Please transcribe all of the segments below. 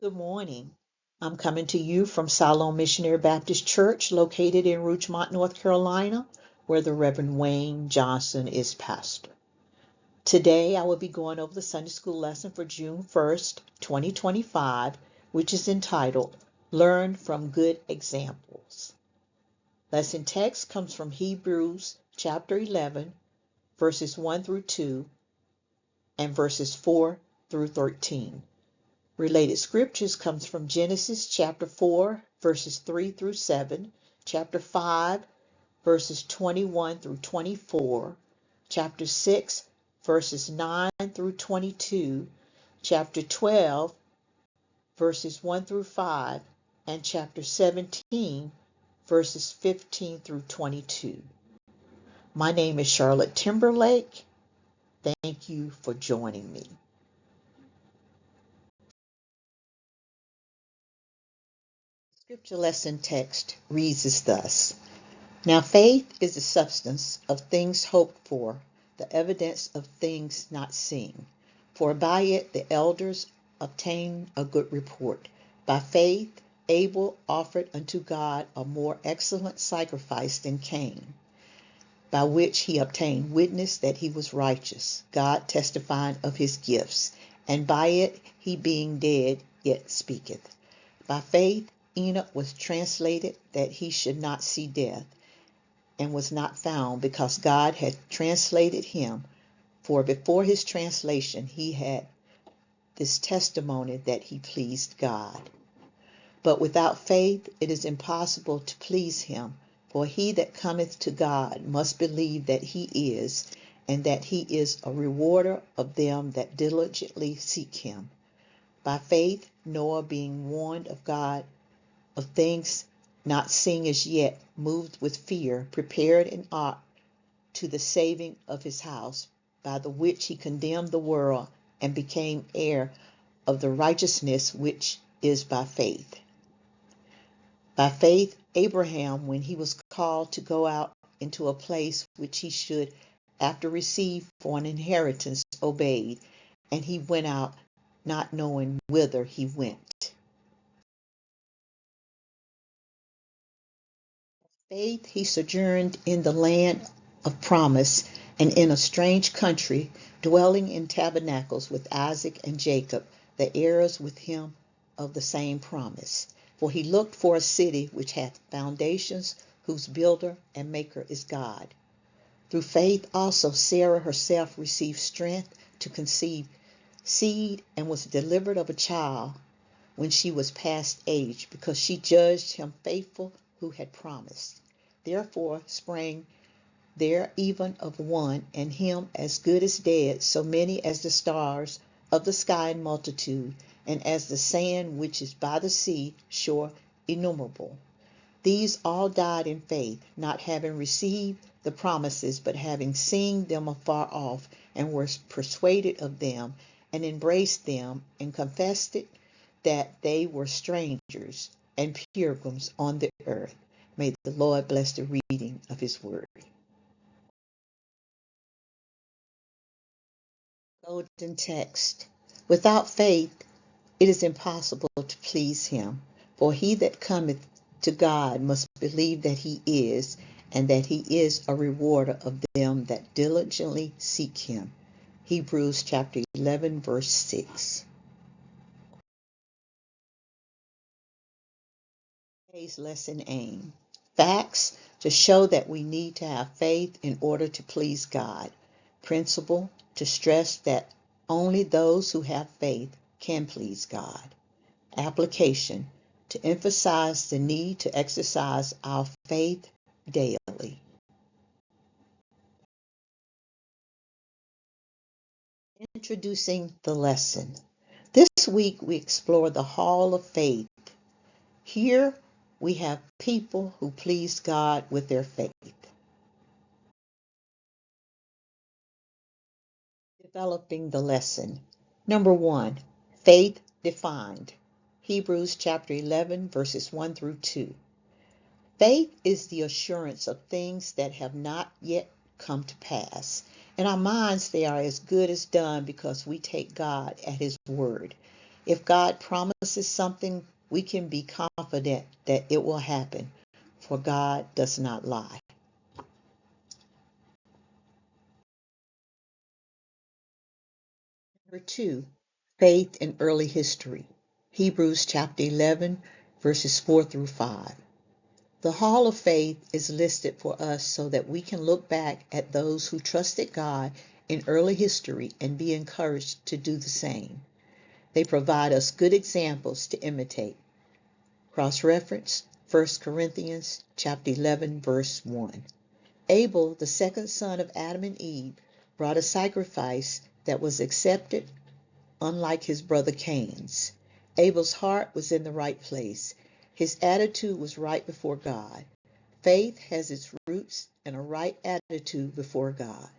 Good morning. I'm coming to you from Siloam Missionary Baptist Church located in Rougemont, North Carolina, where the Reverend Wayne Johnson is pastor. Today I will be going over the Sunday school lesson for June 1st, 2025, which is entitled Learn from Good Examples. Lesson text comes from Hebrews chapter 11, verses 1 through 2, and verses 4 through 13. Related scriptures comes from Genesis chapter 4, verses 3 through 7, chapter 5, verses 21 through 24, chapter 6, verses 9 through 22, chapter 12, verses 1 through 5, and chapter 17, verses 15 through 22. My name is Charlotte Timberlake. Thank you for joining me. Scripture lesson text reads as thus. Now faith is the substance of things hoped for, the evidence of things not seen. For by it the elders obtained a good report. By faith Abel offered unto God a more excellent sacrifice than Cain, by which he obtained witness that he was righteous, God testifying of his gifts, and by it he being dead yet speaketh. By faith Enoch was translated that he should not see death, and was not found, because God had translated him. For before his translation he had this testimony that he pleased God. But without faith it is impossible to please him, for he that cometh to God must believe that he is, and that he is a rewarder of them that diligently seek him. By faith Noah, being warned of God of things not seen as yet, moved with fear, prepared an ark to the saving of his house, by the which he condemned the world, and became heir of the righteousness which is by faith. By faith Abraham, when he was called to go out into a place which he should after receive for an inheritance, obeyed, and he went out not knowing whither he went. Faith he sojourned in the land of promise, and in a strange country, dwelling in tabernacles with Isaac and Jacob, the heirs with him of the same promise. For he looked for a city which hath foundations, whose builder and maker is God. Through faith also Sarah herself received strength to conceive seed, and was delivered of a child when she was past age, because she judged him faithful who had promised. Therefore sprang there even of one, and him as good as dead, so many as the stars of the sky in multitude, and as the sand which is by the sea shore innumerable. These all died in faith, not having received the promises, but having seen them afar off, and were persuaded of them, and embraced them, and confessed it, that they were strangers and pilgrims on the earth. May the Lord bless the reading of his word. Golden text. Without faith it is impossible to please him, for he that cometh to God must believe that he is, and that he is a rewarder of them that diligently seek him. Hebrews chapter 11, verse 6. Today's lesson aim. Facts to show that we need to have faith in order to please God. Principle to stress that only those who have faith can please God. Application to emphasize the need to exercise our faith daily. Introducing the lesson. This week we explore the Hall of Faith. Here we have people who please God with their faith. Developing the lesson. Number 1, faith defined. Hebrews chapter 11, verses 1 through 2. Faith is the assurance of things that have not yet come to pass. In our minds, they are as good as done because we take God at his word. If God promises something, we can be confident that it will happen, for God does not lie. Number 2, faith in early history. Hebrews chapter 11, verses 4 through 5. The hall of faith is listed for us so that we can look back at those who trusted God in early history and be encouraged to do the same. They provide us good examples to imitate. Cross-reference 1 Corinthians chapter 11, verse 1. Abel, the second son of Adam and Eve, brought a sacrifice that was accepted, unlike his brother Cain's. Abel's heart was in the right place. His attitude was right before God. Faith has its roots in a right attitude before God.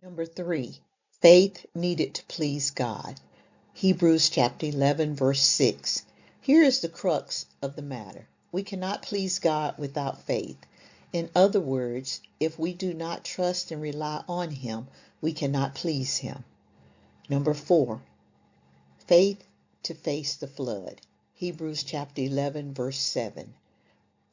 Number 3, faith needed to please God. Hebrews chapter 11, verse 6. Here is the crux of the matter. We cannot please God without faith. In other words, if we do not trust and rely on Him, we cannot please Him. Number 4, faith to face the flood. Hebrews chapter 11, verse 7.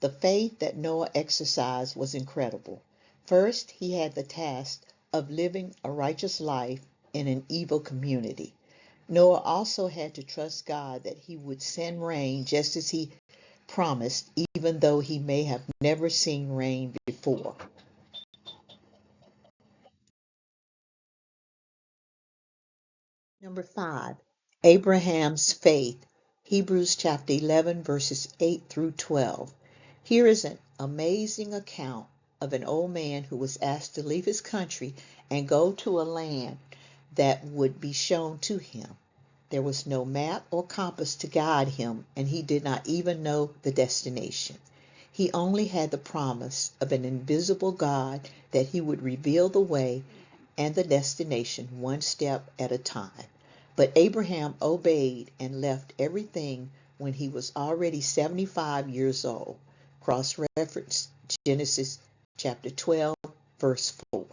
The faith that Noah exercised was incredible. First, he had the task of living a righteous life in an evil community. Noah also had to trust God that He would send rain just as He promised, even though he may have never seen rain before. Number 5, Abraham's faith. Hebrews chapter 11, verses 8 through 12. Here is an amazing account of an old man who was asked to leave his country and go to a land that would be shown to him. There was no map or compass to guide him, and he did not even know the destination. He only had the promise of an invisible God that He would reveal the way and the destination one step at a time. But Abraham obeyed and left everything when he was already 75 years old. Cross-reference Genesis chapter 12, verse 4.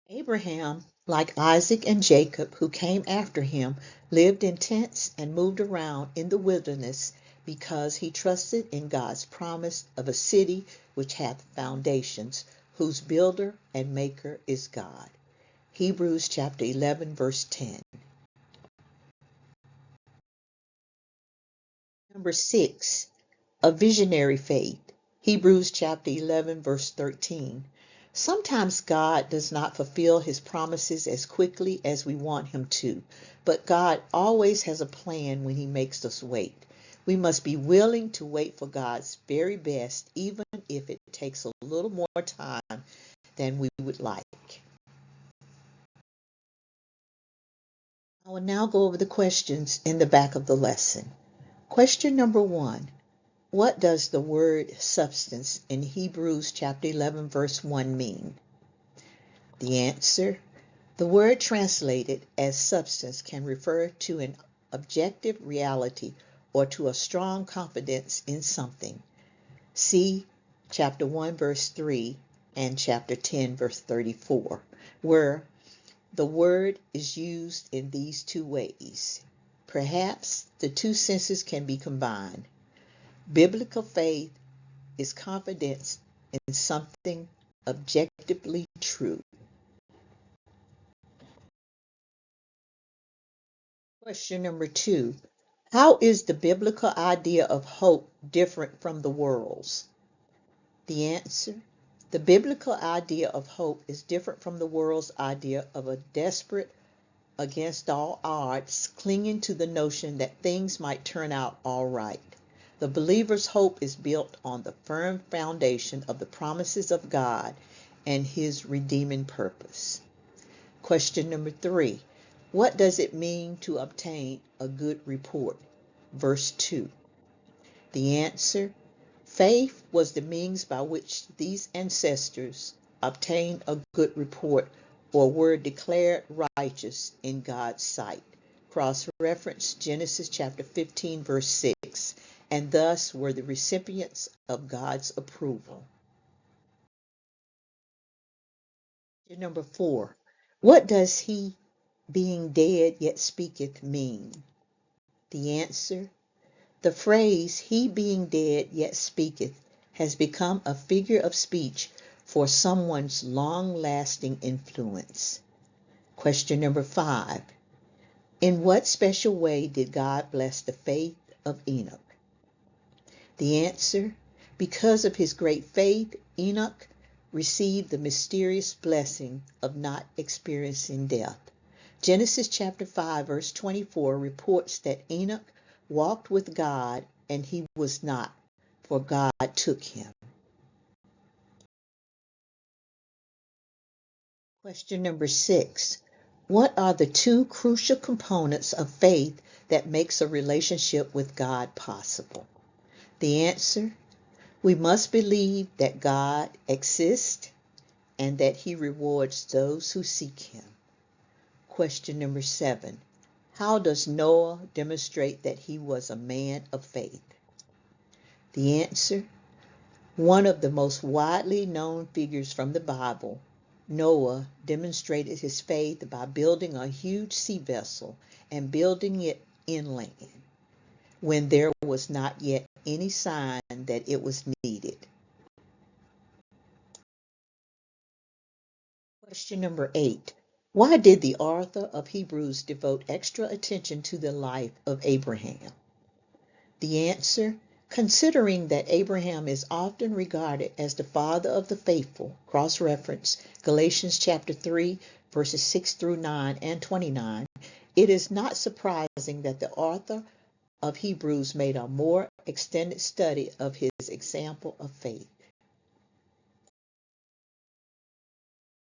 Abraham, like Isaac and Jacob, who came after him, lived in tents and moved around in the wilderness because he trusted in God's promise of a city which hath foundations, whose builder and maker is God. Hebrews chapter 11, verse 10. Number 6, a visionary faith. Hebrews chapter 11, verse 13. Sometimes God does not fulfill His promises as quickly as we want Him to, but God always has a plan when He makes us wait. We must be willing to wait for God's very best, even if it takes a little more time than we would like. I will now go over the questions in the back of the lesson. Question number 1. What does the word substance in Hebrews chapter 11 verse 1 mean? The answer, the word translated as substance can refer to an objective reality or to a strong confidence in something. See chapter 1 verse 3 and chapter 10 verse 34, where the word is used in these two ways. Perhaps the two senses can be combined. Biblical faith is confidence in something objectively true. Question number 2. How is the biblical idea of hope different from the world's? The answer, the biblical idea of hope is different from the world's idea of a desperate, against all odds, clinging to the notion that things might turn out all right. The believer's hope is built on the firm foundation of the promises of God and His redeeming purpose. Question number 3. What does it mean to obtain a good report? Verse 2. The answer, faith was the means by which these ancestors obtained a good report or were declared righteous in God's sight. Cross-reference Genesis chapter 15 verse 6, and thus were the recipients of God's approval. Number 4. What does he being dead yet speaketh mean? The answer: the phrase he being dead yet speaketh has become a figure of speech for someone's long-lasting influence. Question number 5. In what special way did God bless the faith of Enoch? The answer: because of his great faith, Enoch received the mysterious blessing of not experiencing death. Genesis chapter 5 verse 24 reports that Enoch walked with God and he was not, for God took him. Question number 6. What are the 2 crucial components of faith that makes a relationship with God possible? The answer: we must believe that God exists and that he rewards those who seek him. Question number 7. How does Noah demonstrate that he was a man of faith? The answer: one of the most widely known figures from the Bible, Noah demonstrated his faith by building a huge sea vessel and building it inland when there was not yet any sign that it was needed. Question number 8. Why did the author of Hebrews devote extra attention to the life of Abraham? The answer: considering that Abraham is often regarded as the father of the faithful, cross-reference Galatians chapter 3, verses 6 through 9 and 29, it is not surprising that the author of Hebrews made a more extended study of his example of faith.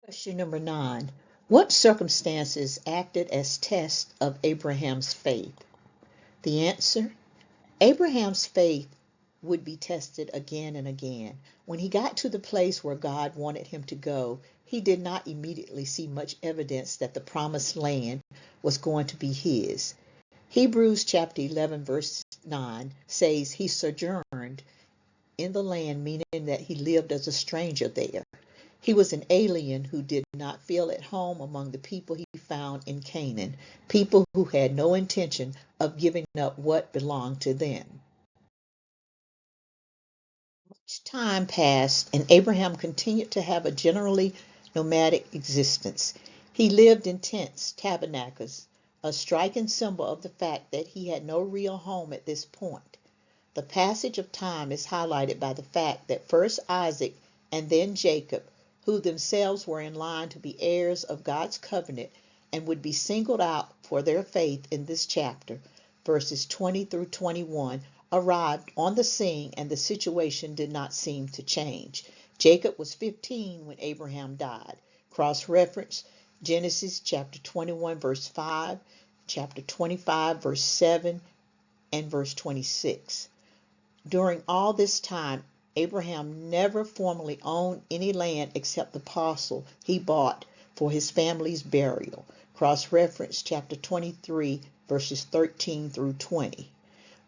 Question number 9. What circumstances acted as tests of Abraham's faith? The answer: Abraham's faith would be tested again and again. When he got to the place where God wanted him to go, he did not immediately see much evidence that the promised land was going to be his. Hebrews chapter 11 verse 9 says he sojourned in the land, meaning that he lived as a stranger there. He was an alien who did not feel at home among the people he found in Canaan, people who had no intention of giving up what belonged to them. Much time passed, and Abraham continued to have a generally nomadic existence. He lived in tents, tabernacles, a striking symbol of the fact that he had no real home at this point. The passage of time is highlighted by the fact that first Isaac and then Jacob, who themselves were in line to be heirs of God's covenant and would be singled out for their faith in this chapter, verses 20 through 21, arrived on the scene, and the situation did not seem to change. Jacob was 15 when Abraham died. Cross-reference Genesis chapter 21 verse 5, chapter 25 verse 7, and verse 26. During all this time, Abraham never formally owned any land except the parcel he bought for his family's burial. Cross-reference chapter 23 verses 13 through 20.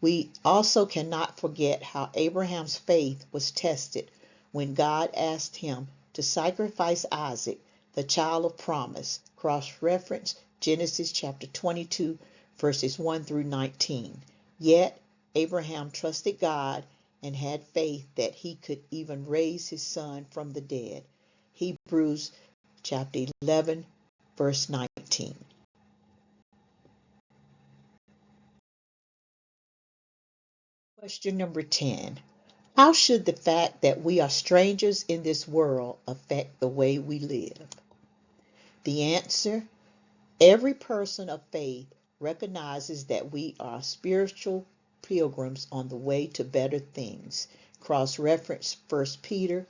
We also cannot forget how Abraham's faith was tested when God asked him to sacrifice Isaac, the child of promise. Cross-reference Genesis chapter 22 verses 1 through 19. Yet Abraham trusted God and had faith that he could even raise his son from the dead. Hebrews chapter 11 verse 19. Question number 10. How should the fact that we are strangers in this world affect the way we live? The answer: every person of faith recognizes that we are spiritual pilgrims on the way to better things. Cross-reference 1 Peter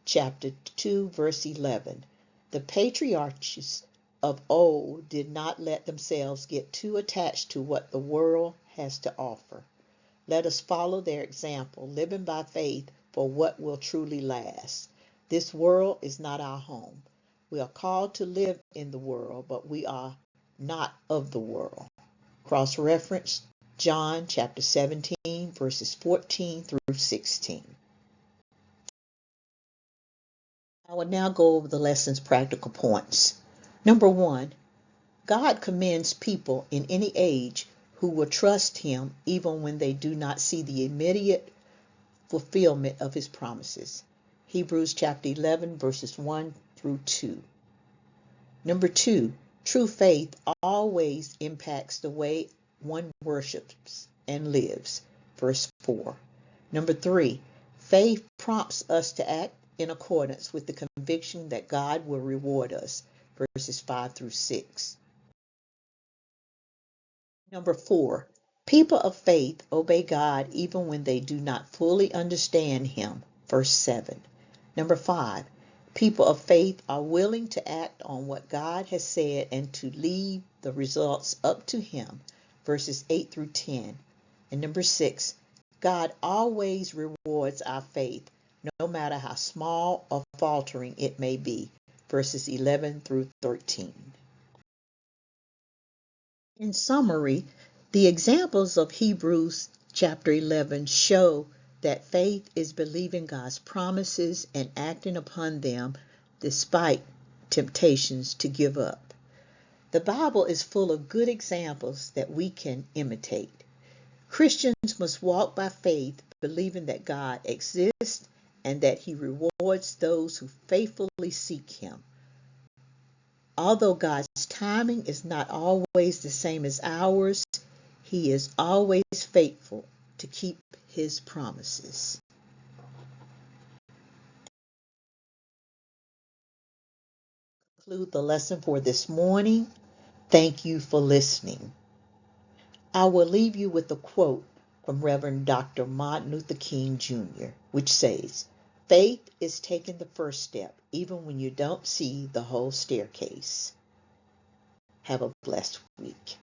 chapter 2 verse 11. The patriarchs of old did not let themselves get too attached to what the world has to offer. Let us follow their example, living by faith for what will truly last. This world is not our home. We are called to live in the world, but we are not of the world. Cross-reference John chapter 17 verses 14 through 16. I will now go over the lesson's practical points. Number 1, God commends people in any age who will trust Him even when they do not see the immediate fulfillment of His promises. Hebrews chapter 11, verses 1 through 2. Number 2, true faith always impacts the way one worships and lives. Verse 4. Number 3, faith prompts us to act in accordance with the conviction that God will reward us. Verses 5 through 6. Number 4, people of faith obey God even when they do not fully understand Him. Verse 7. Number 5, people of faith are willing to act on what God has said and to leave the results up to Him. Verses 8 through 10. And number 6, God always rewards our faith, no matter how small or faltering it may be. Verses 11 through 13. In summary, the examples of Hebrews chapter 11 show that faith is believing God's promises and acting upon them despite temptations to give up. The Bible is full of good examples that we can imitate. Christians must walk by faith, believing that God exists and that He rewards those who faithfully seek Him. Although God's timing is not always the same as ours, He is always faithful to keep His promises. Conclude the lesson for this morning. Thank you for listening. I will leave you with a quote from Reverend Dr. Martin Luther King Jr., which says, "Faith is taking the first step, even when you don't see the whole staircase." Have a blessed week.